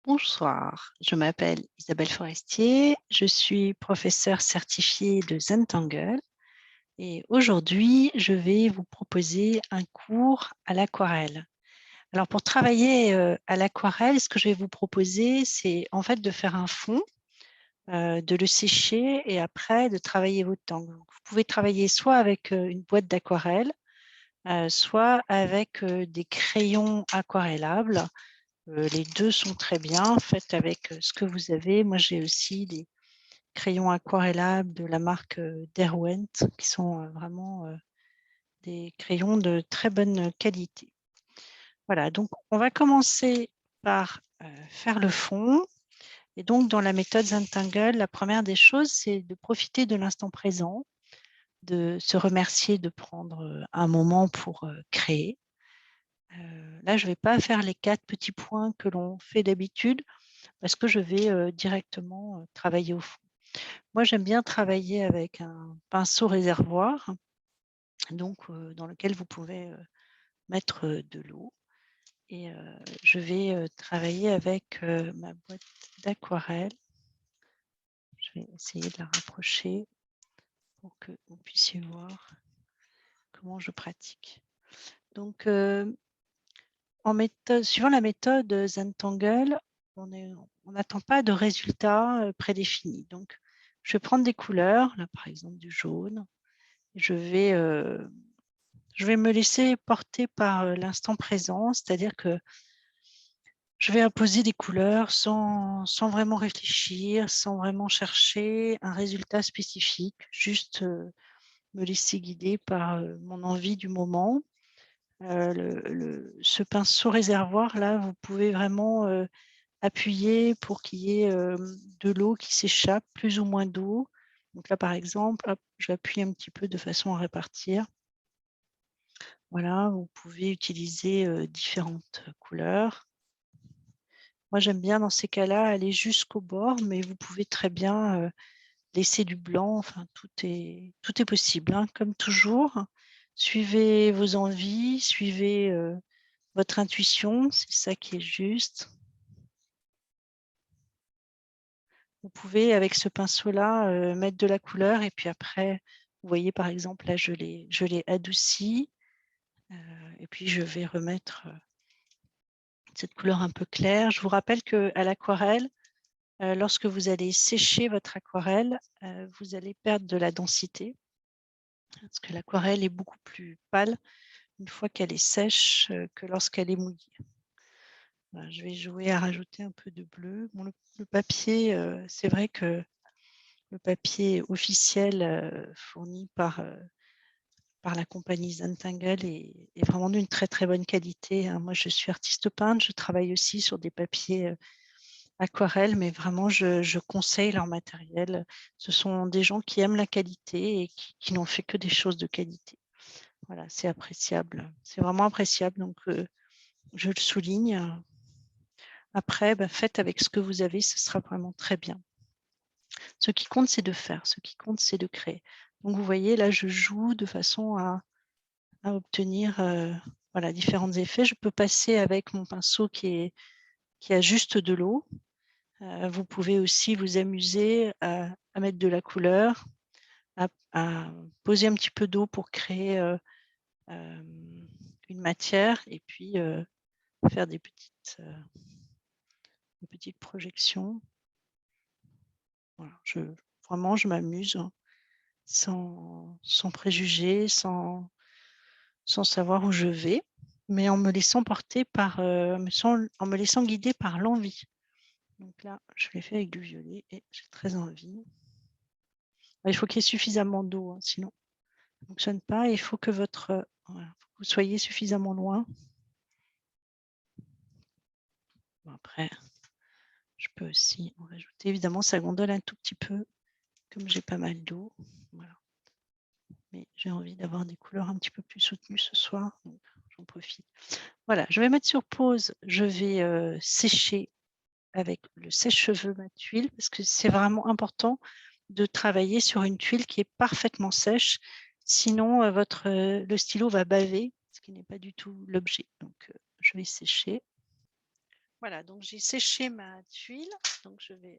Bonsoir, je m'appelle Isabelle Forestier, je suis professeure certifiée de Zentangle et aujourd'hui, je vais vous proposer un cours à l'aquarelle. Alors pour travailler à l'aquarelle, ce que je vais vous proposer, c'est en fait de faire un fond, de le sécher et après de travailler votre tangle. Donc, vous pouvez travailler soit avec une boîte d'aquarelle, soit avec des crayons aquarellables. Les 2 sont très bien, faites avec, ce que vous avez. Moi, j'ai aussi des crayons aquarellables de la marque, Derwent qui sont, vraiment, des crayons de très bonne qualité. Voilà, donc on va commencer par, faire le fond et donc dans la méthode Zentangle, la première des choses, c'est de profiter de l'instant présent, de se remercier de prendre, un moment pour, créer. Là, je ne vais pas faire les 4 petits points que l'on fait d'habitude parce que je vais, directement, travailler au fond. Moi, j'aime bien travailler avec un pinceau réservoir, donc dans lequel vous pouvez, mettre, de l'eau et je vais, travailler avec, ma boîte d'aquarelle. Je vais essayer de la rapprocher pour que vous puissiez voir comment je pratique. Donc suivant la méthode, Zentangle, on n'attend pas de résultats, prédéfinis. Donc je vais prendre des couleurs, là par exemple du jaune. Je vais me laisser porter par, l'instant présent, c'est-à-dire que je vais imposer des couleurs sans vraiment réfléchir, sans vraiment chercher un résultat spécifique, juste, me laisser guider par, mon envie du moment. Ce pinceau réservoir là, vous pouvez vraiment, appuyer pour qu'il y ait, de l'eau qui s'échappe, plus ou moins d'eau. Donc là, par exemple, hop, j'appuie un petit peu de façon à répartir. Voilà, vous pouvez utiliser, différentes couleurs. Moi, j'aime bien dans ces cas-là aller jusqu'au bord, mais vous pouvez très bien, laisser du blanc, enfin tout est possible, hein, comme toujours. Suivez vos envies, suivez, votre intuition, c'est ça qui est juste. Vous pouvez avec ce pinceau-là, mettre de la couleur et puis après, vous voyez par exemple là je l'ai adouci, et puis je vais remettre, cette couleur un peu claire. Je vous rappelle qu'à l'aquarelle, lorsque vous allez sécher votre aquarelle, vous allez perdre de la densité parce que l'aquarelle est beaucoup plus pâle une fois qu'elle est sèche, que lorsqu'elle est mouillée. Voilà, je vais jouer à rajouter un peu de bleu. Bon, le papier, c'est vrai que le papier officiel, fourni par la compagnie Zentangle est vraiment d'une très, très bonne qualité, hein. Moi, je suis artiste peintre, je travaille aussi sur des papiers, aquarelles, mais vraiment je conseille leur matériel. Ce sont des gens qui aiment la qualité et qui n'ont fait que des choses de qualité. Voilà, c'est appréciable, c'est vraiment appréciable donc je le souligne. Après, bah, faites avec ce que vous avez, ce sera vraiment très bien. Ce qui compte, c'est de faire, ce qui compte, c'est de créer. Donc vous voyez, là, je joue de façon à obtenir, voilà, différents effets. Je peux passer avec mon pinceau qui a juste de l'eau. Vous pouvez aussi vous amuser à mettre de la couleur, à poser un petit peu d'eau pour créer, une matière et puis, faire des petites projections. Voilà, vraiment je m'amuse, hein, sans préjugés, sans savoir où je vais, mais en me laissant porter par, en me laissant guider par l'envie. Donc là, je l'ai fait avec du violet et j'ai très envie. Il faut qu'il y ait suffisamment d'eau, hein, sinon ça ne fonctionne pas. Il faut que voilà, faut que vous soyez suffisamment loin. Bon après, je peux aussi en rajouter. Évidemment, ça gondole un tout petit peu, comme j'ai pas mal d'eau. Voilà. Mais j'ai envie d'avoir des couleurs un petit peu plus soutenues ce soir, donc j'en profite. Voilà, je vais mettre sur pause. Je vais, sécher avec le sèche-cheveux ma tuile parce que c'est vraiment important de travailler sur une tuile qui est parfaitement sèche. Sinon, le stylo va baver, ce qui n'est pas du tout l'objet. Donc, je vais sécher. Voilà, donc j'ai séché ma tuile, donc je vais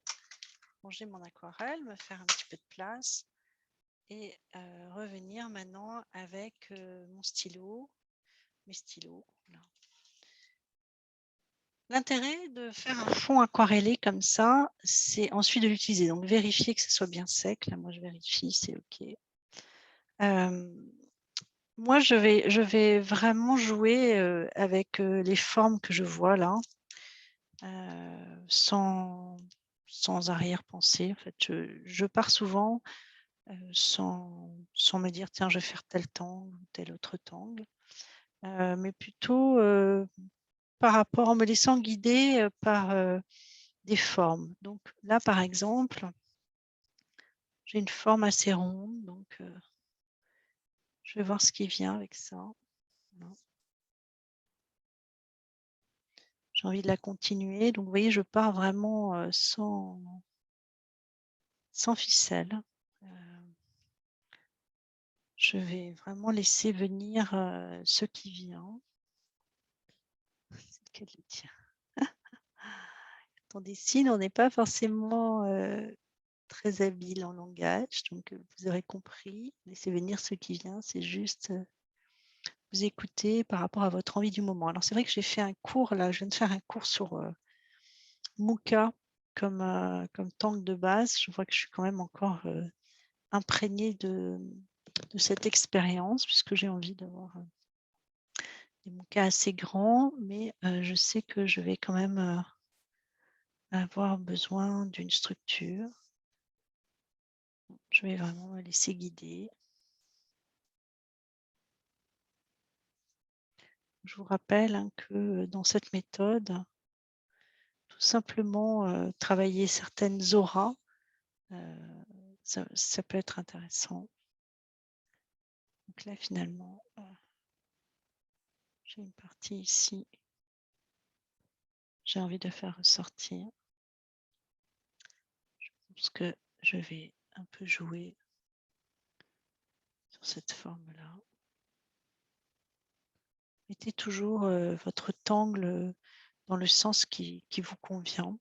ranger mon aquarelle, me faire un petit peu de place et revenir maintenant avec mon stylo, mes stylos. Voilà. L'intérêt de faire un fond aquarellé comme ça, c'est ensuite de l'utiliser. Donc vérifier que ce soit bien sec. Là, moi je vérifie, c'est OK. Moi, je vais vraiment jouer avec les formes que je vois là, sans arrière-pensée. En fait, je pars souvent sans me dire, tiens, je vais faire tel tangle ou tel autre tangle, mais plutôt par rapport, en me laissant guider par des formes. Donc là, par exemple, j'ai une forme assez ronde, donc je vais voir ce qui vient avec ça. Voilà. J'ai envie de la continuer. Donc, vous voyez, je pars vraiment sans ficelle. Je vais vraiment laisser venir ce qui vient. C'est lequel le tien? Quand on dessine, on n'est pas forcément très habile en langage. Donc, vous aurez compris. Laissez venir ce qui vient. C'est juste vous écouter par rapport à votre envie du moment. Alors, c'est vrai que j'ai fait un cours, là, je viens de faire un cours sur Muka comme tangle de base. Je vois que je suis quand même encore imprégnée de cette expérience, puisque j'ai envie d'avoir des Muka assez grands, mais je sais que je vais quand même avoir besoin d'une structure. Je vais vraiment me laisser guider. Je vous rappelle que dans cette méthode, tout simplement travailler certaines auras, ça peut être intéressant. Donc là, finalement, j'ai une partie ici. J'ai envie de faire ressortir. Je pense que je vais un peu jouer sur cette forme-là. Mettez toujours votre tangle dans le sens qui vous convient.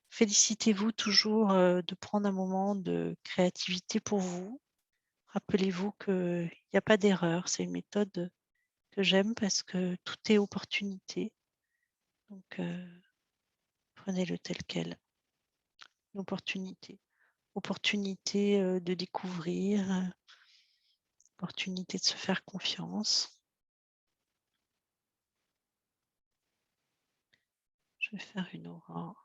Félicitez-vous toujours de prendre un moment de créativité pour vous. Rappelez-vous qu'il n'y a pas d'erreur. C'est une méthode que j'aime parce que tout est opportunité. Donc, prenez-le tel quel. L'opportunité. Opportunité de découvrir, opportunité de se faire confiance. Je vais faire une aura.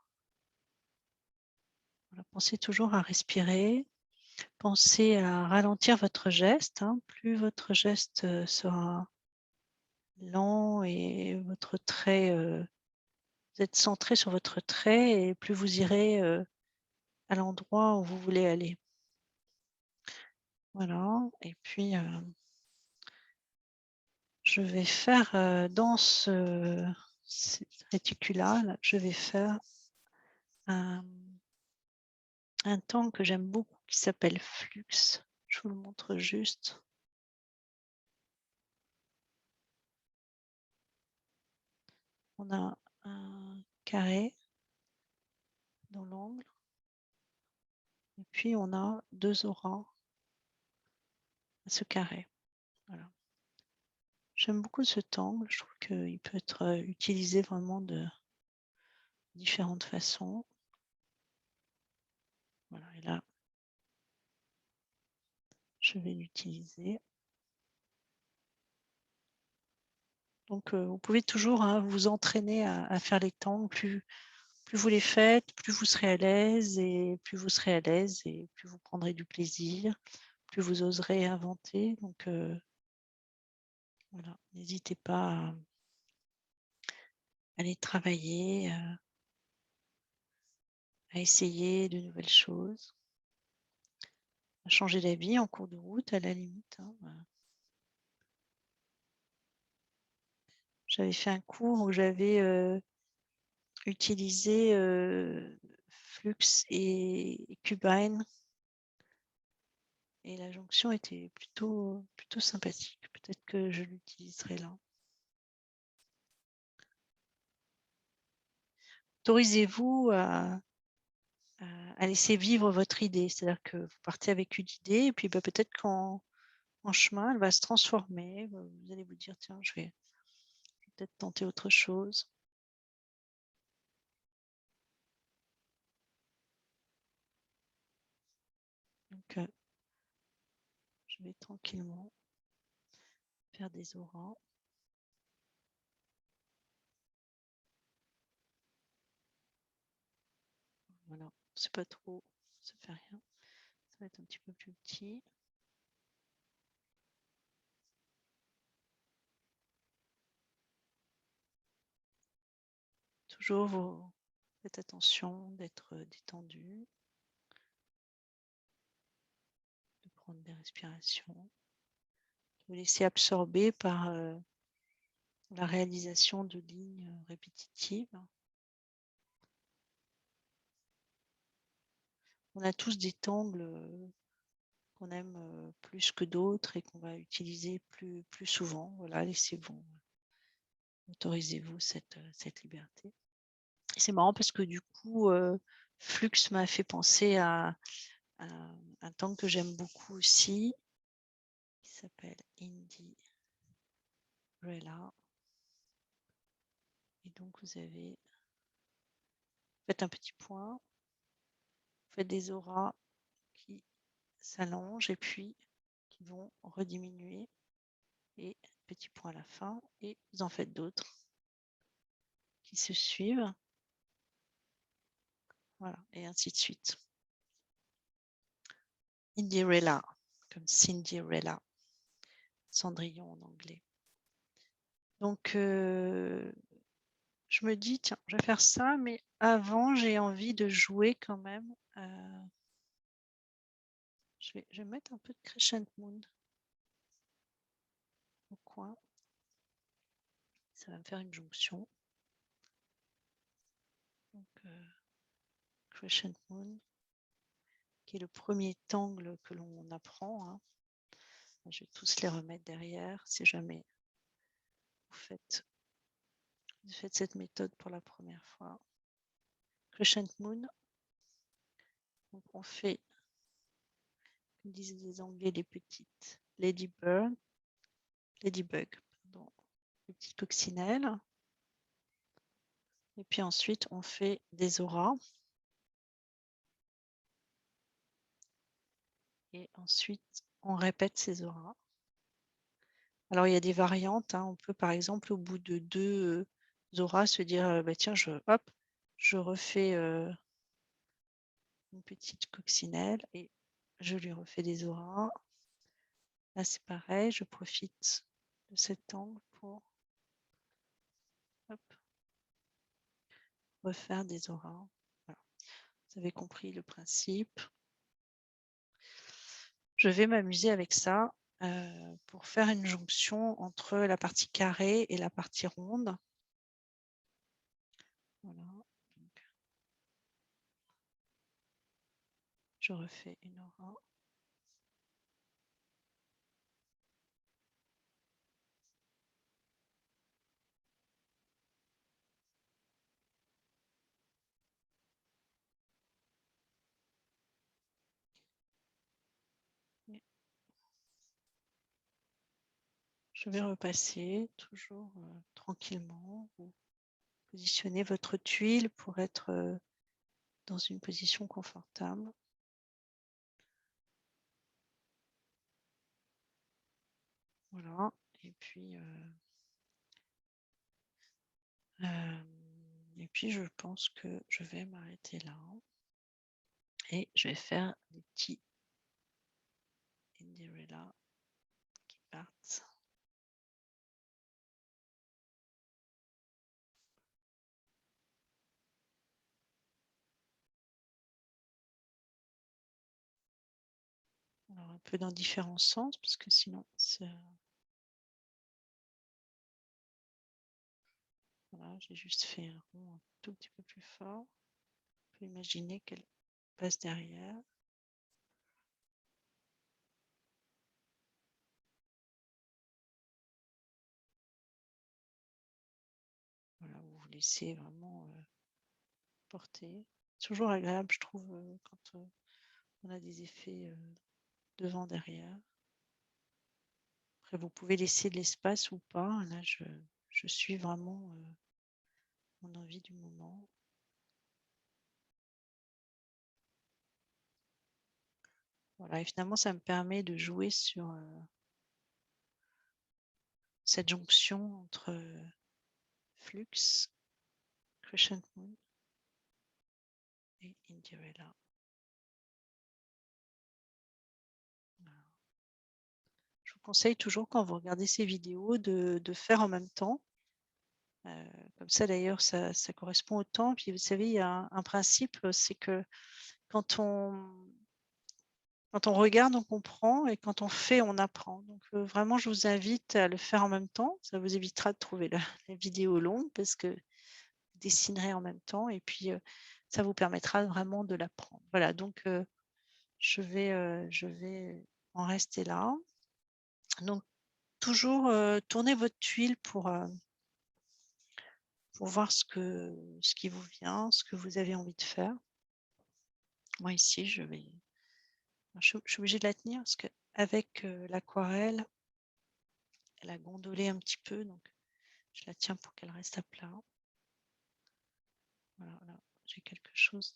Voilà, pensez toujours à respirer. Pensez à ralentir votre geste. Plus votre geste sera lent et votre trait, vous êtes centré sur votre trait et plus vous irez à l'endroit où vous voulez aller. Voilà. Et puis, je vais faire dans ce réticule-là, je vais faire un tangle que j'aime beaucoup qui s'appelle Flux. Je vous le montre juste. On a un carré dans l'angle et puis on a deux auras à ce carré. Voilà. J'aime beaucoup ce tangle. Je trouve qu'il peut être utilisé vraiment de différentes façons. Voilà, et là, je vais l'utiliser. Donc, vous pouvez toujours vous entraîner à faire les tangles. Plus vous les faites, plus vous serez à l'aise et plus vous serez à l'aise et plus vous prendrez du plaisir, plus vous oserez inventer. Donc, voilà, n'hésitez pas à aller travailler, à essayer de nouvelles choses, à changer d'avis en cours de route à la limite. Voilà. J'avais fait un cours où j'avais utilisé Flux et Cubine et la jonction était plutôt sympathique. Peut-être que je l'utiliserai là. autorisez-vous à laisser vivre votre idée. C'est-à-dire que vous partez avec une idée et puis peut-être qu'en chemin, elle va se transformer. Vous allez vous dire, tiens, je vais peut-être tenter autre chose. Donc, je vais tranquillement faire des auras. Voilà, c'est pas trop, ça fait rien. Ça va être un petit peu plus petit. Toujours, faites attention d'être détendu, de prendre des respirations, de vous laisser absorber par la réalisation de lignes répétitives. On a tous des tangles qu'on aime plus que d'autres et qu'on va utiliser plus souvent. Voilà, laissez-vous, autorisez-vous cette liberté. C'est marrant parce que du coup, Flux m'a fait penser à un tangle que j'aime beaucoup aussi, qui s'appelle Indie Rela. Et donc, vous faites un petit point, vous faites des auras qui s'allongent et puis qui vont rediminuer. Et petit point à la fin, et vous en faites d'autres qui se suivent. Voilà, et ainsi de suite. Cinderella, comme Cinderella, Cendrillon en anglais. Donc, je me dis, tiens, je vais faire ça, mais avant, j'ai envie de jouer quand même. Je vais mettre un peu de Crescent Moon au coin. Ça va me faire une jonction. Donc, Crescent Moon, qui est le premier tangle que l'on apprend. Hein. Je vais tous les remettre derrière si jamais vous faites cette méthode pour la première fois. Crescent Moon. Donc on fait, comme disent les Anglais, les petites ladybug, pardon, les petites coccinelles. Et puis ensuite, on fait des auras. Et ensuite, on répète ces auras. Alors, il y a des variantes. Hein. On peut, par exemple, au bout de 2 auras, se dire, bah, tiens, je refais une petite coccinelle et je lui refais des auras. Là, c'est pareil, je profite de cet angle pour refaire des auras. Voilà. Vous avez compris le principe. Je vais m'amuser avec ça pour faire une jonction entre la partie carrée et la partie ronde. Voilà. Donc, je refais une aura. Je vais repasser toujours tranquillement. Vous positionnez votre tuile pour être dans une position confortable. Voilà. Et puis, je pense que je vais m'arrêter là. Et je vais faire des petits Cinderella qui partent. Alors, un peu dans différents sens, parce que sinon, voilà, j'ai juste fait un rond un tout petit peu plus fort. On peut imaginer qu'elle passe derrière. Voilà, vous vous laissez vraiment porter. C'est toujours agréable, je trouve, quand on a des effets devant, derrière. Après, vous pouvez laisser de l'espace ou pas. Là, je suis vraiment mon envie du moment. Voilà, et finalement, ça me permet de jouer sur cette jonction entre Flux, Crescent Moon et Indirella. Voilà. Je vous conseille toujours, quand vous regardez ces vidéos, de faire en même temps. Comme ça, d'ailleurs, ça correspond au temps. Puis, vous savez, il y a un principe, c'est que quand on regarde, on comprend, et quand on fait, on apprend. Donc, vraiment, je vous invite à le faire en même temps. Ça vous évitera de trouver la vidéo longue, parce que vous dessinerez en même temps, et puis ça vous permettra vraiment de l'apprendre. Voilà, donc je vais en rester là. Donc, toujours tourner votre tuile pour voir ce qui vous vient, ce que vous avez envie de faire. Moi, ici, je suis obligée de la tenir parce qu'avec l'aquarelle, elle a gondolé un petit peu, donc je la tiens pour qu'elle reste à plat. Voilà, là, j'ai quelque chose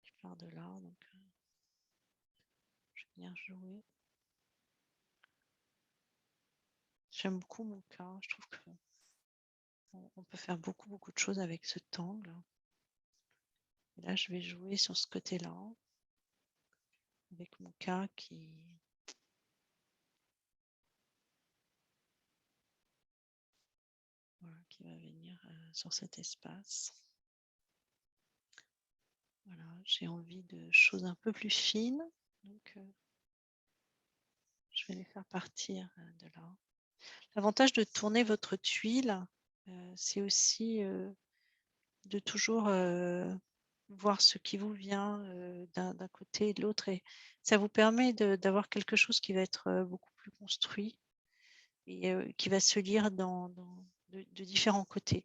qui part de là, donc je vais venir jouer. J'aime beaucoup mon cas, je trouve qu'on peut faire beaucoup de choses avec ce tangle. Et là, je vais jouer sur ce côté-là, avec mon cas qui va venir sur cet espace. Voilà, j'ai envie de choses un peu plus fines, donc je vais les faire partir de là. L'avantage de tourner votre tuile, c'est aussi de toujours voir ce qui vous vient d'un côté et de l'autre, et ça vous permet d'avoir quelque chose qui va être beaucoup plus construit et qui va se lire de différents côtés.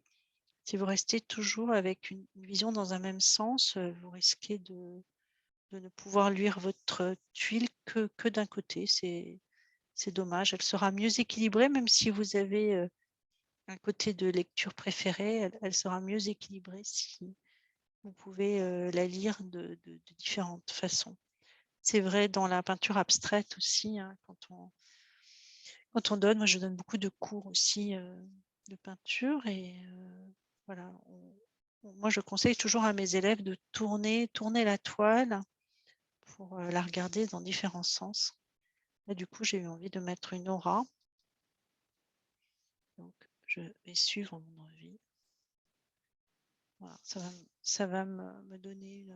Si vous restez toujours avec une vision dans un même sens, vous risquez de ne pouvoir lire votre tuile que d'un côté. C'est dommage. Elle sera mieux équilibrée, même si vous avez un côté de lecture préféré, elle sera mieux équilibrée si vous pouvez la lire de différentes façons. C'est vrai dans la peinture abstraite aussi, hein, quand on donne, moi je donne beaucoup de cours aussi de peinture, et voilà, moi je conseille toujours à mes élèves de tourner la toile pour la regarder dans différents sens. Là, du coup, j'ai eu envie de mettre une aura. Donc, je vais suivre mon envie. Voilà, ça va me donner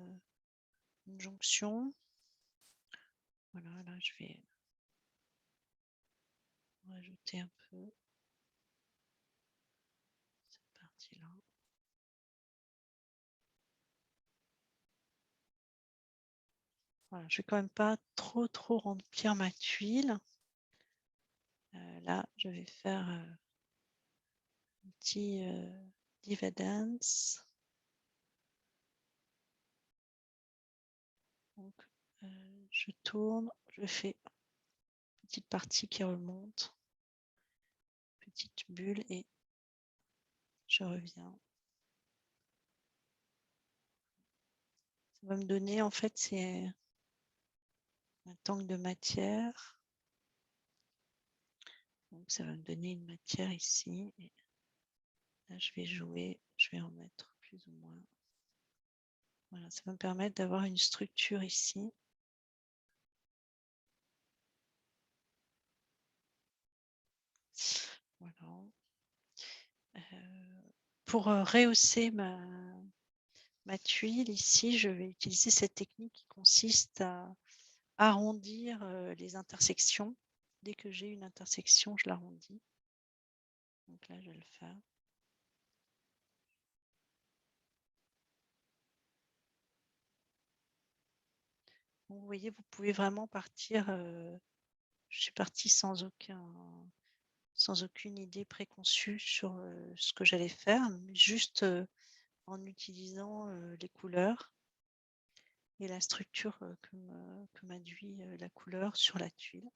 une jonction. Voilà, là, je vais rajouter un peu cette partie-là. Voilà, je ne vais quand même pas trop remplir ma tuile. Là, je vais faire un petit diva dance. Donc, je tourne, je fais une petite partie qui remonte, petite bulle, et je reviens. Ça va me donner, en fait, c'est un tangle de matière. Donc, ça va me donner une matière ici. Et là, je vais jouer, je vais en mettre plus ou moins. Voilà, ça va me permettre d'avoir une structure ici. Voilà. Pour rehausser ma tuile ici, je vais utiliser cette technique qui consiste à arrondir les intersections. Dès que j'ai une intersection, je l'arrondis. Donc là, je vais le faire. Bon, vous voyez, vous pouvez vraiment partir. Je suis partie sans sans aucune idée préconçue sur ce que j'allais faire, mais juste en utilisant les couleurs et la structure que m'induit la couleur sur la tuile.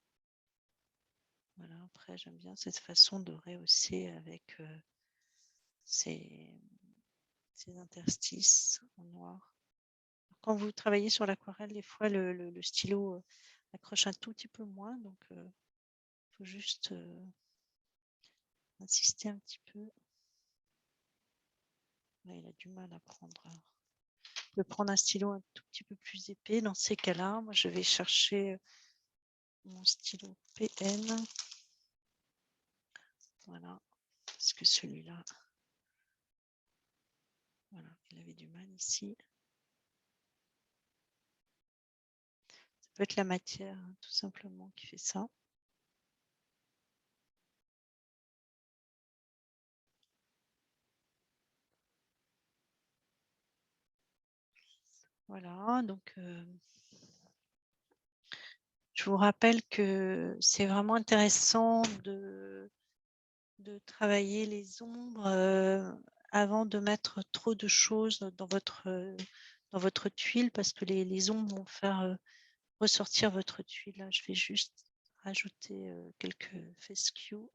Voilà, après, j'aime bien cette façon de rehausser avec ces interstices en noir. Quand vous travaillez sur l'aquarelle, des fois, le stylo accroche un tout petit peu moins, donc il faut juste insister un petit peu. Là, il a du mal à prendre. Je vais prendre un stylo un tout petit peu plus épais. Dans ces cas-là, moi, je vais chercher mon stylo PN. Voilà, parce que celui-là, voilà, il avait du mal ici. Ça peut être la matière, hein, tout simplement, qui fait ça. Voilà, donc je vous rappelle que c'est vraiment intéressant de travailler les ombres avant de mettre trop de choses dans votre tuile, parce que les ombres vont faire ressortir votre tuile. Là, je vais juste rajouter quelques fescues.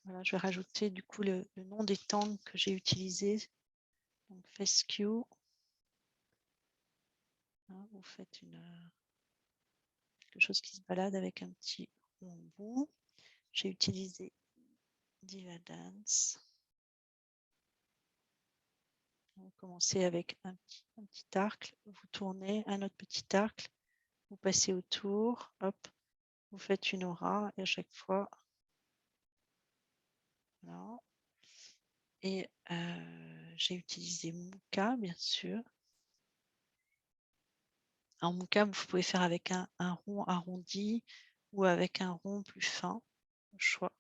Voilà, je vais rajouter du coup le nom des tangles que j'ai utilisé. Donc fescue. Hein, vous faites quelque chose qui se balade avec un petit rond bout. J'ai utilisé Diva Dance. Vous commencez avec un petit arc, vous tournez un autre petit arc, vous passez autour, hop, vous faites une aura et à chaque fois, voilà. Et j'ai utilisé Muka, bien sûr. En Muka, vous pouvez faire avec un rond arrondi ou avec un rond plus fin, au choix.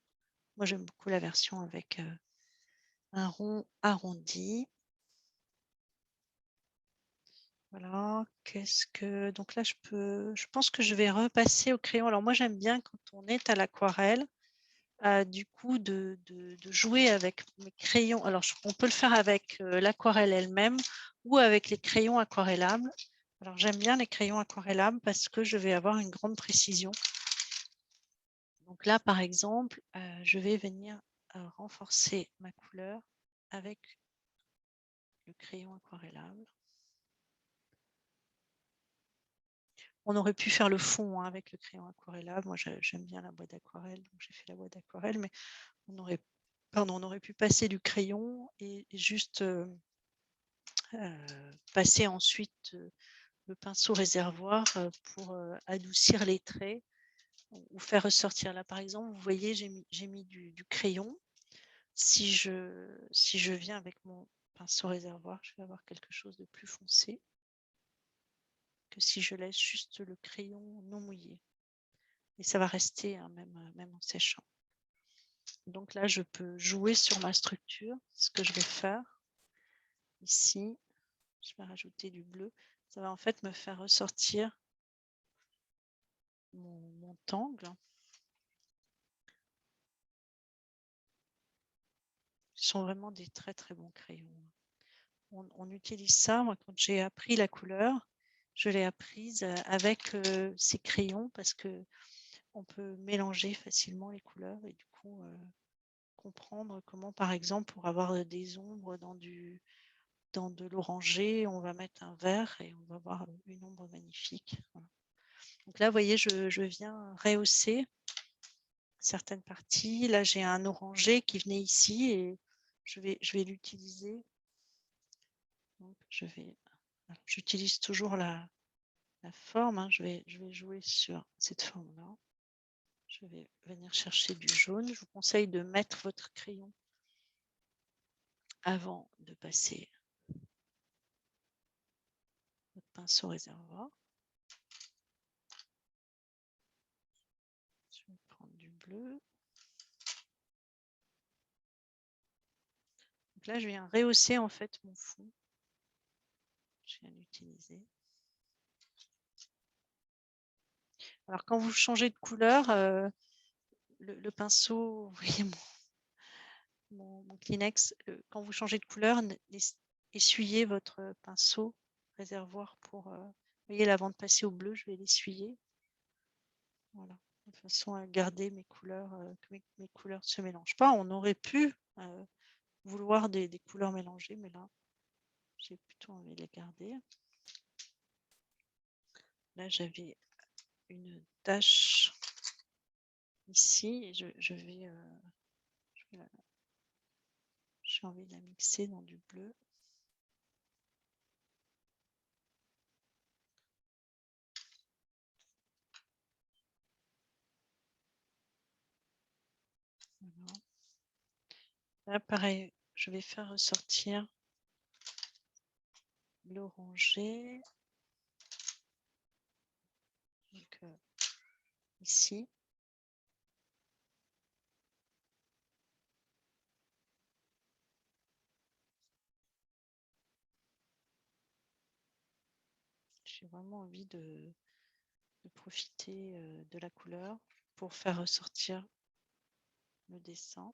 Moi, j'aime beaucoup la version avec un rond arrondi. Voilà, qu'est-ce que. Donc là, je pense que je vais repasser au crayon. Alors, moi, j'aime bien quand on est à l'aquarelle, du coup, de jouer avec mes crayons. Alors, on peut le faire avec l'aquarelle elle-même ou avec les crayons aquarellables. Alors, j'aime bien les crayons aquarellables parce que je vais avoir une grande précision. Donc là, par exemple, je vais venir renforcer ma couleur avec le crayon aquarellable. On aurait pu faire le fond hein, avec le crayon aquarellable. Moi, j'aime bien la boîte d'aquarelle, donc j'ai fait la boîte d'aquarelle, mais on aurait pu passer du crayon et juste passer ensuite le pinceau réservoir pour adoucir les traits ou faire ressortir. Là, par exemple, vous voyez, j'ai mis du crayon. Si je viens avec mon pinceau réservoir, je vais avoir quelque chose de plus foncé que si je laisse juste le crayon non mouillé. Et ça va rester hein, même en séchant. Donc là, je peux jouer sur ma structure. Ce que je vais faire ici, je vais rajouter du bleu. Ça va en fait me faire ressortir mon tangle. Ce sont vraiment des très très bons crayons. On utilise ça, moi quand j'ai appris la couleur, je l'ai apprise avec ces crayons parce que on peut mélanger facilement les couleurs et du coup comprendre comment par exemple pour avoir des ombres dans de l'orangé, on va mettre un vert et on va avoir une ombre magnifique. Voilà. Donc là, vous voyez, je viens rehausser certaines parties. Là, j'ai un orangé qui venait ici et je vais l'utiliser. Donc, j'utilise toujours la forme. Hein. Je vais jouer sur cette forme-là. Je vais venir chercher du jaune. Je vous conseille de mettre votre crayon avant de passer votre pinceau réservoir. Je vais prendre du bleu. Donc là, je viens rehausser en fait mon fond. Je viens l'utiliser. Alors, quand vous changez de couleur, le pinceau, vous voyez mon Kleenex, quand vous changez de couleur, essuyez votre pinceau réservoir pour, vous voyez, là, avant de passer au bleu, je vais l'essuyer. Voilà, de façon à garder mes couleurs, que mes couleurs ne se mélangent pas. On aurait pu vouloir des couleurs mélangées, mais là, j'ai plutôt envie de les garder. Là, j'avais une tache ici et j'ai envie de la mixer dans du bleu. Voilà. Là, pareil, je vais faire ressortir l'orangé. Donc, ici. J'ai vraiment envie de profiter de la couleur pour faire ressortir le dessin.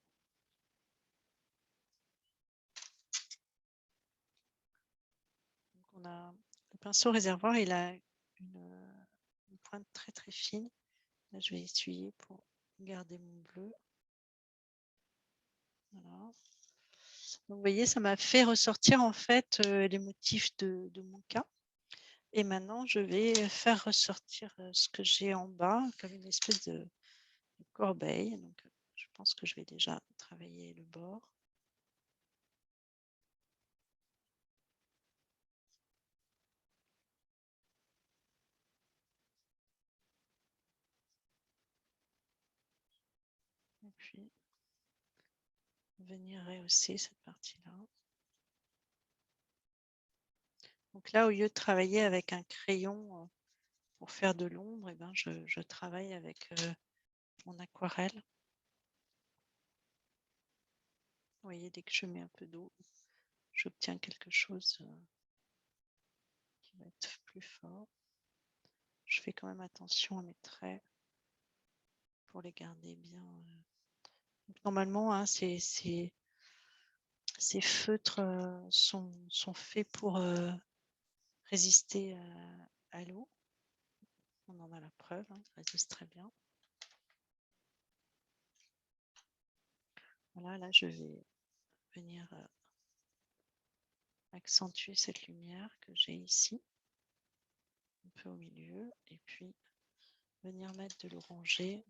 Donc on a le pinceau réservoir, il a une pointe très très fine. Là, je vais essuyer pour garder mon bleu. Voilà. Donc, vous voyez, ça m'a fait ressortir en fait les motifs de mon cas. Et maintenant, je vais faire ressortir ce que j'ai en bas, comme une espèce de corbeille. Donc, je pense que je vais déjà travailler le bord. Et puis, venir rehausser cette partie-là. Donc là, au lieu de travailler avec un crayon pour faire de l'ombre, eh ben, je travaille avec mon aquarelle. Vous voyez, dès que je mets un peu d'eau, j'obtiens quelque chose qui va être plus fort. Je fais quand même attention à mes traits pour les garder bien. Donc, normalement, hein, ces feutres sont faits pour résister à l'eau. On en a la preuve, hein, ils résistent très bien. Voilà, là, je vais venir accentuer cette lumière que j'ai ici, un peu au milieu, et puis venir mettre de l'orangé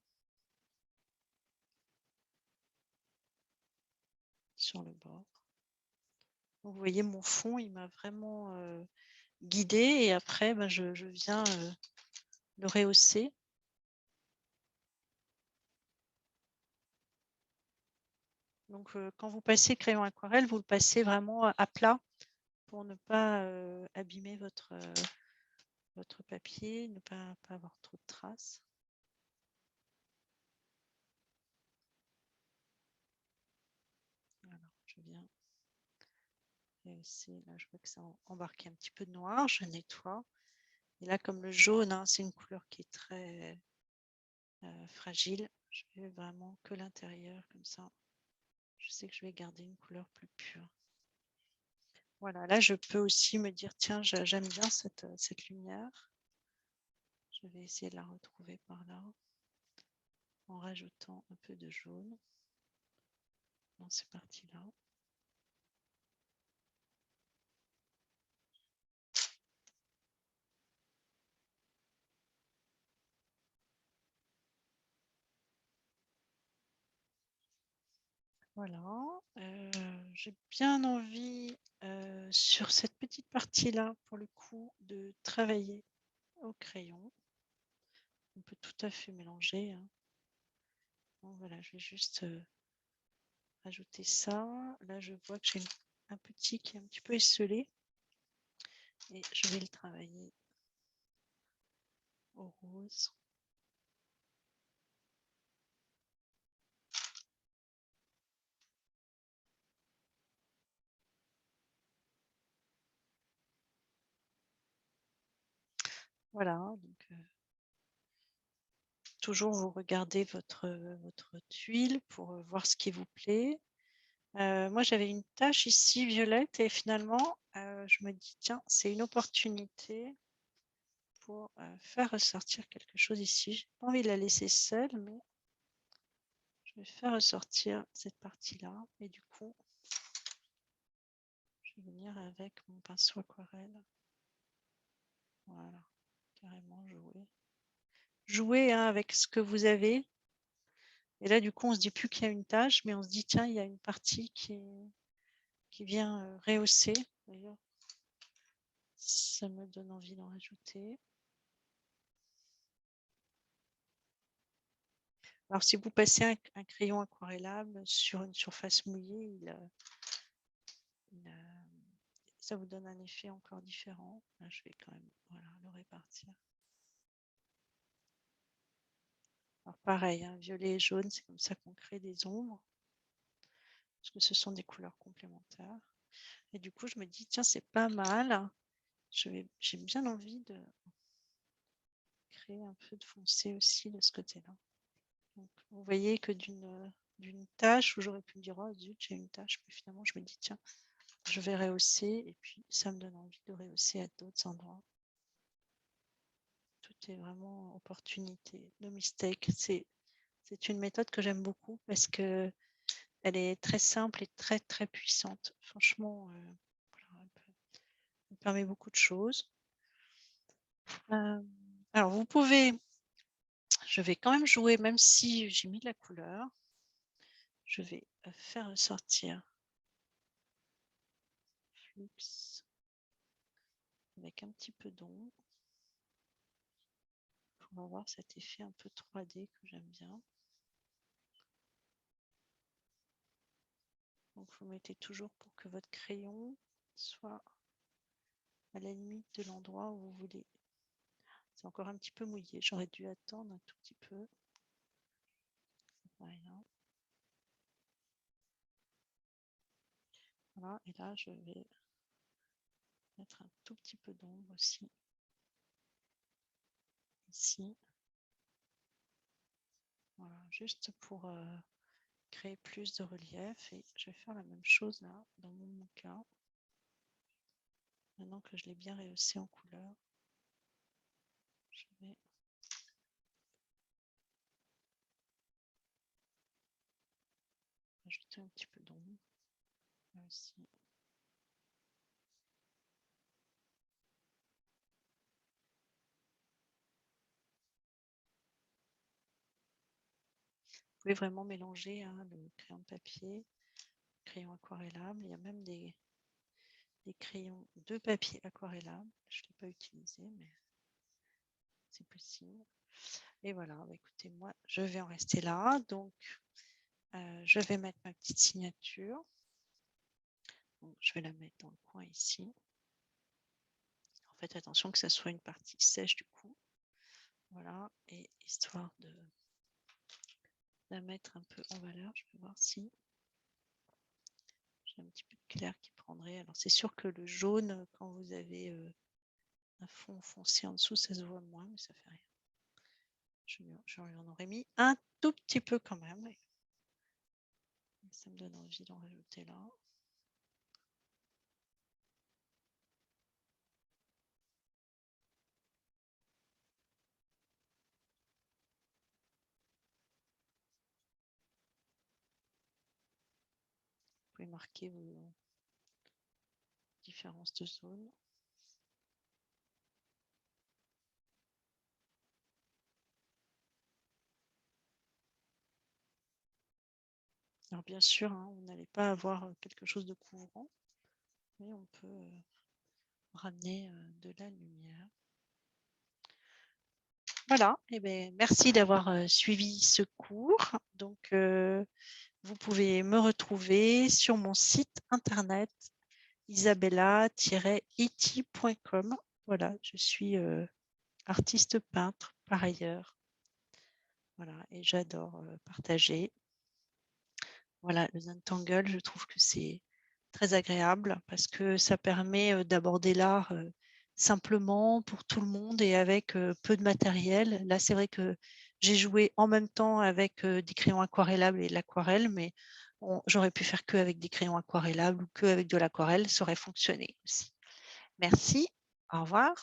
sur le bord. Donc, vous voyez, mon fond, il m'a vraiment guidé, et après, ben, je viens le rehausser. Donc, quand vous passez crayon aquarelle, vous le passez vraiment à plat pour ne pas abîmer votre papier, ne pas avoir trop de traces. Alors, je viens rehausser. Là, je vois que ça a embarqué un petit peu de noir. Je nettoie. Et là, comme le jaune, hein, c'est une couleur qui est très fragile, je vais vraiment que l'intérieur, comme ça. Je sais que je vais garder une couleur plus pure. Voilà, là, je peux aussi me dire, tiens, j'aime bien cette lumière. Je vais essayer de la retrouver par là, en rajoutant un peu de jaune dans ces parties-là. Voilà, j'ai bien envie sur cette petite partie-là, pour le coup, de travailler au crayon. On peut tout à fait mélanger. Hein. Bon, voilà, je vais juste ajouter ça. Là, je vois que j'ai un petit qui est un petit peu esselé. Et je vais le travailler au rose. Voilà, donc toujours, vous regardez votre tuile pour voir ce qui vous plaît. Moi, j'avais une tache ici violette et finalement, je me dis, tiens, c'est une opportunité pour faire ressortir quelque chose ici. Je n'ai pas envie de la laisser seule, mais je vais faire ressortir cette partie-là. Et du coup, je vais venir avec mon pinceau aquarelle. Voilà, carrément jouer. Jouer hein, avec ce que vous avez. Et là, du coup, on ne se dit plus qu'il y a une tache, mais on se dit, tiens, il y a une partie qui vient rehausser. D'ailleurs, ça me donne envie d'en rajouter. Alors, si vous passez un crayon aquarellable sur une surface mouillée, ça vous donne un effet encore différent. Là, je vais quand même le répartir. Alors, pareil, hein, violet et jaune, c'est comme ça qu'on crée des ombres. Parce que ce sont des couleurs complémentaires. Et du coup, je me dis, tiens, c'est pas mal. J'ai bien envie de créer un peu de foncé aussi de ce côté-là. Vous voyez que d'une tâche où j'aurais pu me dire, oh zut, j'ai une tâche, mais finalement, je me dis, tiens, je vais rehausser et puis ça me donne envie de rehausser à d'autres endroits. Tout est vraiment opportunité, no mistake. C'est une méthode que j'aime beaucoup parce que elle est très simple et très très puissante. Franchement, elle permet beaucoup de choses. Alors vous pouvez, je vais quand même jouer, même si j'ai mis de la couleur, je vais faire ressortir Flux avec un petit peu d'ombre pour avoir cet effet un peu 3D que j'aime bien. Donc vous mettez toujours pour que votre crayon soit à la limite de l'endroit où vous voulez. C'est encore un petit peu mouillé, j'aurais dû attendre un tout petit peu. Voilà. Voilà, et là je vais mettre un tout petit peu d'ombre aussi. Ici. Voilà, juste pour créer plus de relief. Et je vais faire la même chose là, dans mon cas. Maintenant que je l'ai bien rehaussé en couleur, je vais ajouter un petit peu d'ombre là aussi. Vous pouvez vraiment mélanger hein, le crayon de papier, le crayon aquarellable. Il y a même des crayons de papier aquarellable. Je ne l'ai pas utilisé, mais c'est possible. Et voilà, bah, écoutez, moi, je vais en rester là. Donc, je vais mettre ma petite signature. Donc, je vais la mettre dans le coin ici. En fait, attention que ça soit une partie sèche du coup. Voilà, et histoire de la mettre un peu en valeur, je vais voir si j'ai un petit peu de clair qui prendrait. Alors, c'est sûr que le jaune, quand vous avez un fond foncé en dessous, ça se voit moins, mais ça fait rien. Je lui en aurais mis un tout petit peu quand même. Ça me donne envie d'en rajouter là. Vous pouvez marquer vos différences de zone. Alors bien sûr, hein, vous n'allez pas avoir quelque chose de couvrant, mais on peut ramener de la lumière. Voilà, eh bien, merci d'avoir suivi ce cours. Donc, vous pouvez me retrouver sur mon site internet isabella-iti.com. Voilà, je suis artiste peintre par ailleurs. Voilà, et j'adore partager. Voilà, le Zentangle, je trouve que c'est très agréable parce que ça permet d'aborder l'art simplement pour tout le monde et avec peu de matériel. Là, c'est vrai que J'ai joué en même temps avec, des crayons aquarellables et de l'aquarelle, mais j'aurais pu faire qu'avec des crayons aquarellables ou qu'avec de l'aquarelle, ça aurait fonctionné aussi. Merci, au revoir.